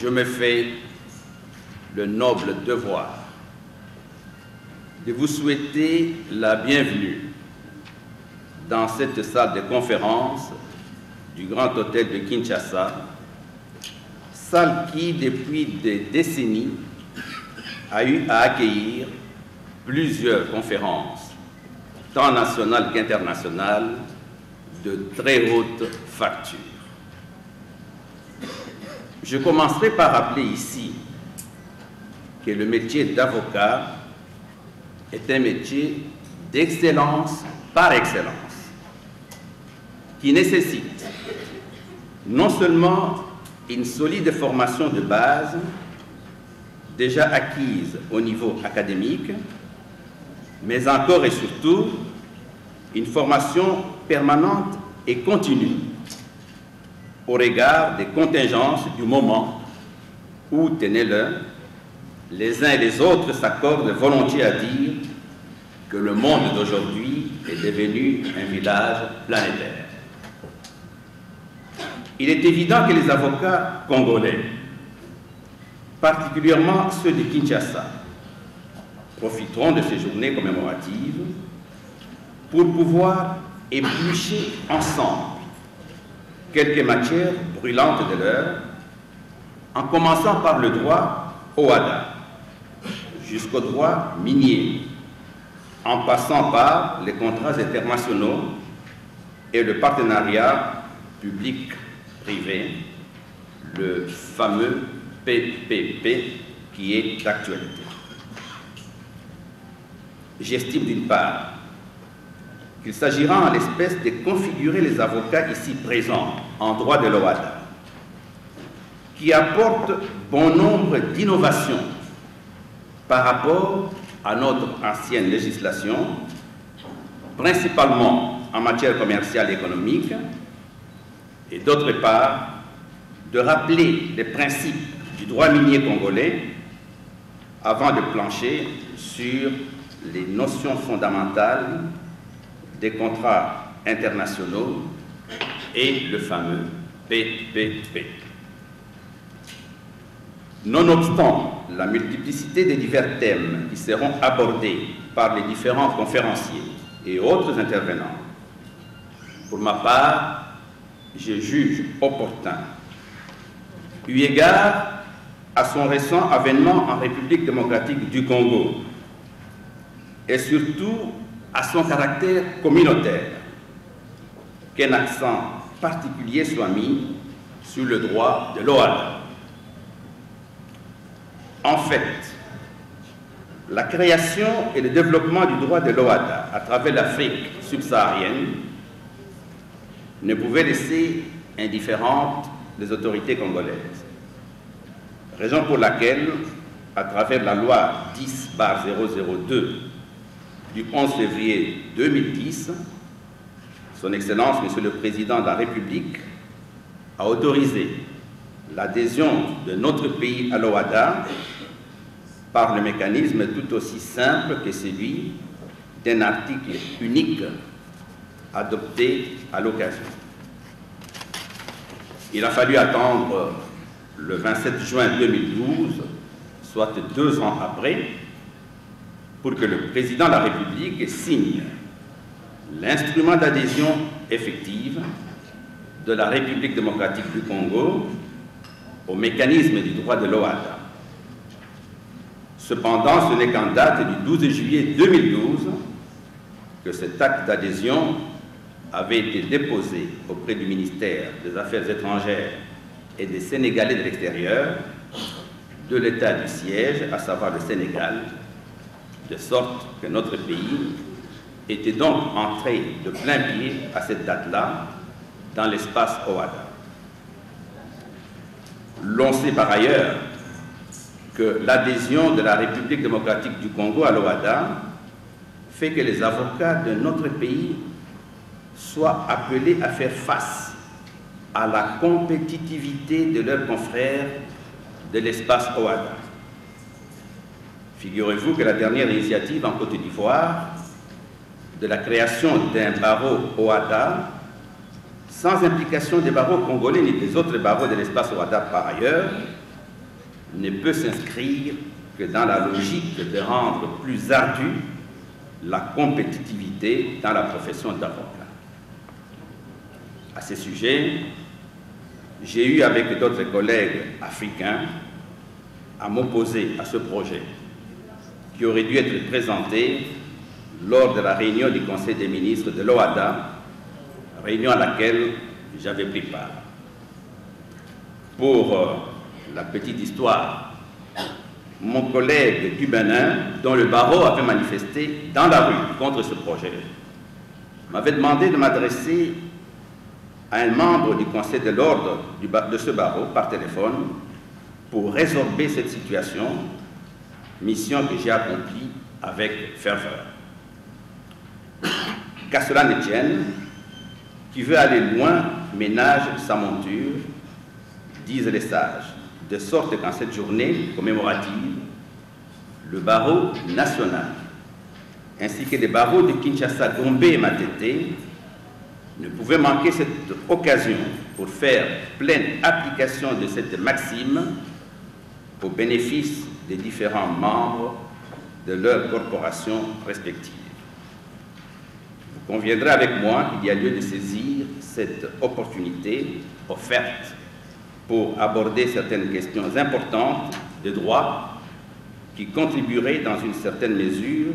je me fais le noble devoir de vous souhaiter la bienvenue dans cette salle de conférence du Grand Hôtel de Kinshasa, salle qui, depuis des décennies, a eu à accueillir plusieurs conférences, tant nationales qu'internationales, de très haute facture. Je commencerai par rappeler ici que le métier d'avocat est un métier d'excellence par excellence, qui nécessite non seulement une solide formation de base, déjà acquise au niveau académique, mais encore et surtout une formation permanente et continue au regard des contingences du moment où, tenez-le, les uns et les autres s'accordent volontiers à dire que le monde d'aujourd'hui est devenu un village planétaire. Il est évident que les avocats congolais, particulièrement ceux de Kinshasa, profiteront de ces journées commémoratives pour pouvoir éplucher ensemble quelques matières brûlantes de l'heure, en commençant par le droit OHADA, jusqu'au droit minier, en passant par les contrats internationaux et le partenariat public-privé, le fameux PPP qui est d'actualité. J'estime d'une part qu'il s'agira en l'espèce de configurer les avocats ici présents en droit de l'OHADA, qui apportent bon nombre d'innovations par rapport à notre ancienne législation, principalement en matière commerciale et économique, et d'autre part, de rappeler les principes du droit minier congolais avant de plancher sur les notions fondamentales des contrats internationaux et le fameux PPP. Nonobstant la multiplicité des divers thèmes qui seront abordés par les différents conférenciers et autres intervenants, pour ma part, je juge opportun, eu égard à son récent avènement en République démocratique du Congo et surtout à son caractère communautaire, qu'un accent particulier soit mis sur le droit de l'OHADA. En fait, la création et le développement du droit de l'OHADA à travers l'Afrique subsaharienne ne pouvaient laisser indifférentes les autorités congolaises. Raison pour laquelle, à travers la loi 10/002 du 11 février 2010, Son Excellence, Monsieur le Président de la République, a autorisé l'adhésion de notre pays à l'OHADA par le mécanisme tout aussi simple que celui d'un article unique adopté à l'occasion. Il a fallu attendre le 27 juin 2012, soit 2 ans après, pour que le président de la République signe l'instrument d'adhésion effective de la République démocratique du Congo au mécanisme du droit de l'OHADA. Cependant, ce n'est qu'en date du 12 juillet 2012 que cet acte d'adhésion avait été déposé auprès du ministère des Affaires étrangères et des Sénégalais de l'extérieur de l'État du siège, à savoir le Sénégal, de sorte que notre pays était donc entré de plein pied à cette date-là dans l'espace OHADA. L'on sait par ailleurs que l'adhésion de la République démocratique du Congo à l'OHADA fait que les avocats de notre pays soient appelés à faire face à la compétitivité de leurs confrères de l'espace OHADA. Figurez-vous que la dernière initiative en Côte d'Ivoire de la création d'un barreau OHADA, sans implication des barreaux congolais ni des autres barreaux de l'espace OHADA par ailleurs, ne peut s'inscrire que dans la logique de rendre plus ardue la compétitivité dans la profession d'avocat. À ce sujet, j'ai eu avec d'autres collègues africains à m'opposer à ce projet qui aurait dû être présenté lors de la réunion du Conseil des ministres de l'OHADA, réunion à laquelle j'avais pris part. Pour la petite histoire, mon collègue du Bénin, dont le barreau avait manifesté dans la rue contre ce projet, m'avait demandé de m'adresser à un membre du Conseil de l'ordre de ce barreau par téléphone pour résorber cette situation, mission que j'ai accomplie avec ferveur. Qu'à cela ne tienne, qui veut aller loin ménage sa monture, disent les sages, de sorte qu'en cette journée commémorative, le barreau national, ainsi que les barreaux de Kinshasa, Gombe et Matete, ne pouvaient manquer cette occasion pour faire pleine application de cette maxime au bénéfice des différents membres de leurs corporations respectives. Vous conviendrez avec moi qu'il y a lieu de saisir cette opportunité offerte pour aborder certaines questions importantes de droit qui contribueraient dans une certaine mesure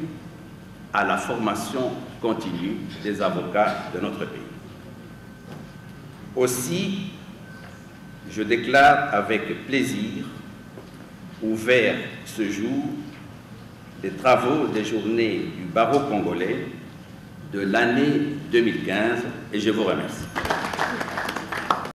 à la formation continue des avocats de notre pays. Aussi, je déclare avec plaisir ouvert ce jour les travaux des journées du barreau congolais de l'année 2015 et je vous remercie.